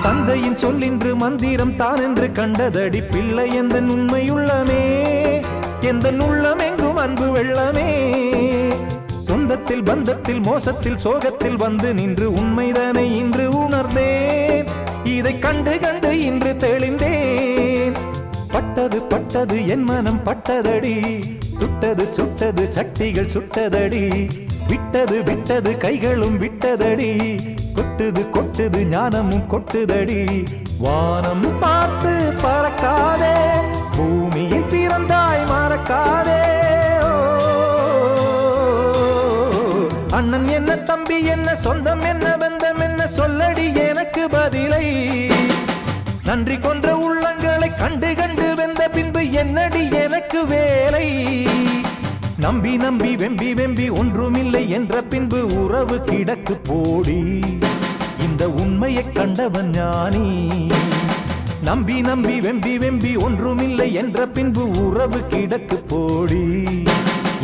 தந்தையின் சொல்லின்று மந்திரம் தான் என்று கண்டதடி பிள்ளை எந்த உண்மையுள்ளமே எந்த உள்ளம் எங்கும் அன்பு வெள்ளமே சொந்தத்தில் பந்தத்தில் மோசத்தில் சோகத்தில் வந்து நின்று உண்மைதானே இன்று உணர்ந்தேன் இதை கண்டு கண்டு இன்று தெளிந்தேன் பட்டது பட்டது என் மனம் பட்டதடி சுட்டது சுட்டது சக்திகள் சுட்டதடி விட்டது விட்டது கைகளும் விட்டதடி கொட்டுது கொட்டுது ஞானமும் கொட்டுதடி வானம் பார்த்து பறக்காதே பூமியில் பிறந்தாய் மறக்காதே அண்ணன் என்ன தம்பி என்ன சொந்தம் என்ன பந்தம் என்ன சொல்லடி எனக்கு பதிலை நன்றி கொன்ற உள்ளங்களை கண்டு கண்டு வெந்த பின்பு என்னடி எனக்கு வேலை நம்பி நம்பி வெம்பி வெம்பி ஒன்றுமில்லை என்ற பின்பு உறவு கிடக்கு போடி இந்த உண்மையை கண்டவன் ஞானி நம்பி நம்பி வெம்பி வெம்பி ஒன்றுமில்லை என்ற பின்பு உறவு கிடக்கு போடி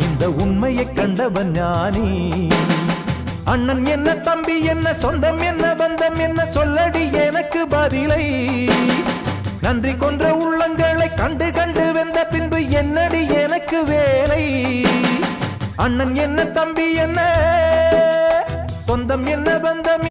இந்த உண்மையை கண்டவன் ஞானி அண்ணன் என்ன தம்பி என்ன சொந்தம் என்ன பந்தம் என்ன சொல்லடி எனக்கு பதிலை நன்றி கொன்ற உள்ளங்களை கண்டு கண்டு வெந்த பின்பு என்னடி எனக்கு வேலை அண்ணன் என்ன தம்பி என்ன சொந்தம் என்ன பந்தம்